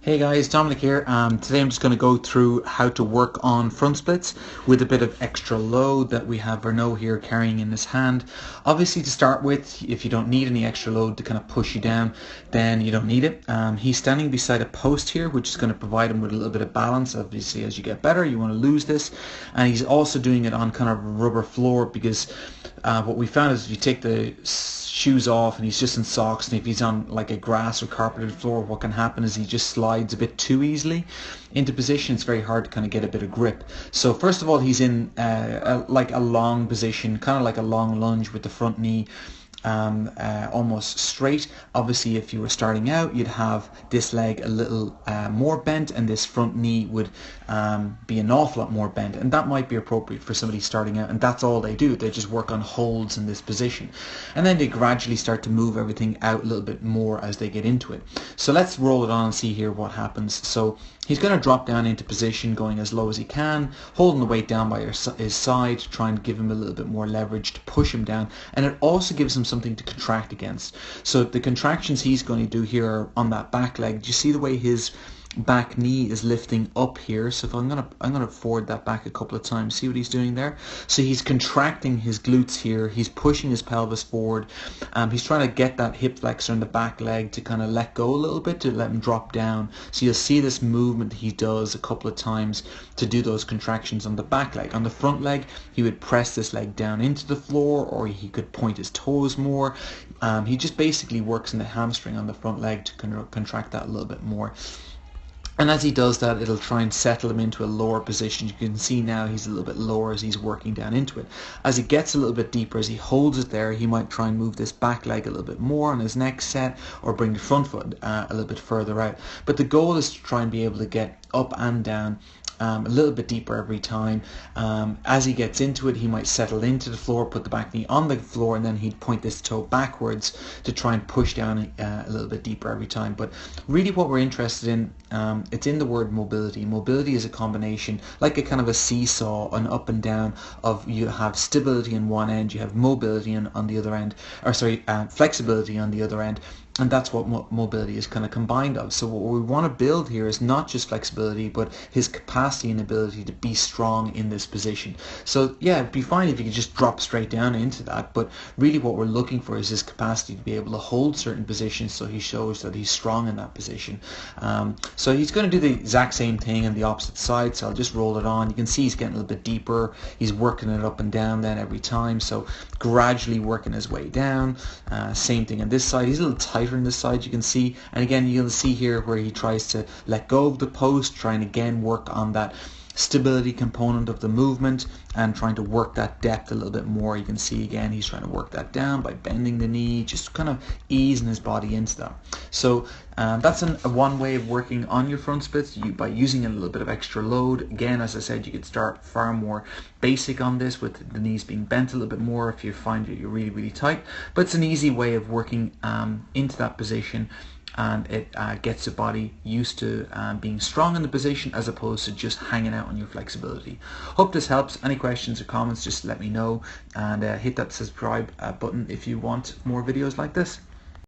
Hey guys, Dominic here. Today I'm just going to go through how to work on front splits with a bit of extra load that we have Renault here carrying in his hand. Obviously, to start with, if you don't need any extra load to kind of push you down, then you don't need it. He's standing beside a post here, which is going to provide him with a little bit of balance. Obviously, as you get better, you want to lose this. And he's also doing it on kind of rubber floor because what we found is if you take the shoes off and he's just in socks, and if he's on like a grass or carpeted floor, what can happen is he just slides a bit too easily into position. It's very hard to kind of get a bit of grip. So first of all, he's in like a long position, kind of like a long lunge with the front knee almost straight. Obviously, if you were starting out, you'd have this leg a little more bent, and this front knee would be an awful lot more bent, and that might be appropriate for somebody starting out, and that's all they do. They just work on holds in this position, and then they gradually start to move everything out a little bit more as they get into it. So let's roll it on and see here what happens. So he's going to drop down into position, going as low as he can, holding the weight down by his side to try and give him a little bit more leverage to push him down, and it also gives him something to contract against. So the contractions he's going to do here are on that back leg. Do you see the way his back knee is lifting up here? So if I'm gonna forward that back a couple of times. See what he's doing there? So he's contracting his glutes here. He's pushing his pelvis forward. He's trying to get that hip flexor in the back leg to kind of let go a little bit, to let him drop down. So you'll see this movement he does a couple of times to do those contractions on the back leg. On the front leg, he would press this leg down into the floor, or he could point his toes more. He just basically works in the hamstring on the front leg to contract that a little bit more. And as he does that, it'll try and settle him into a lower position. You can see now he's a little bit lower as he's working down into it. As he gets a little bit deeper, as he holds it there, he might try and move this back leg a little bit more on his next set, or bring the front foot a little bit further out. But the goal is to try and be able to get up and down a little bit deeper every time. As he gets into it, he might settle into the floor, put the back knee on the floor, and then he'd point this toe backwards to try and push down a little bit deeper every time. But really what we're interested in, it's in the word mobility. Mobility is a combination, like a kind of a seesaw, an up and down of, you have stability on one end, you have mobility on the other end, or sorry, flexibility on the other end. And that's what mobility is kind of combined of. So what we want to build here is not just flexibility, but his capacity and ability to be strong in this position. So yeah, it'd be fine if you could just drop straight down into that, but really what we're looking for is his capacity to be able to hold certain positions, so he shows that he's strong in that position. So he's going to do the exact same thing on the opposite side. So I'll just roll it on. You can see he's getting a little bit deeper. He's working it up and down then every time, so gradually working his way down. Same thing on this side. He's a little tighter on this side, you can see, and again you'll see here where he tries to let go of the post, trying again work on that stability component of the movement and trying to work that depth a little bit more. You can see again he's trying to work that down by bending the knee, just kind of easing his body into that. So that's one way of working on your front splits, by using a little bit of extra load. Again, as I said, you could start far more basic on this, with the knees being bent a little bit more if you find that you're really tight, but it's an easy way of working into that position, and it gets the body used to being strong in the position as opposed to just hanging out on your flexibility. Hope this helps. Any questions or comments, just let me know, and hit that subscribe button if you want more videos like this.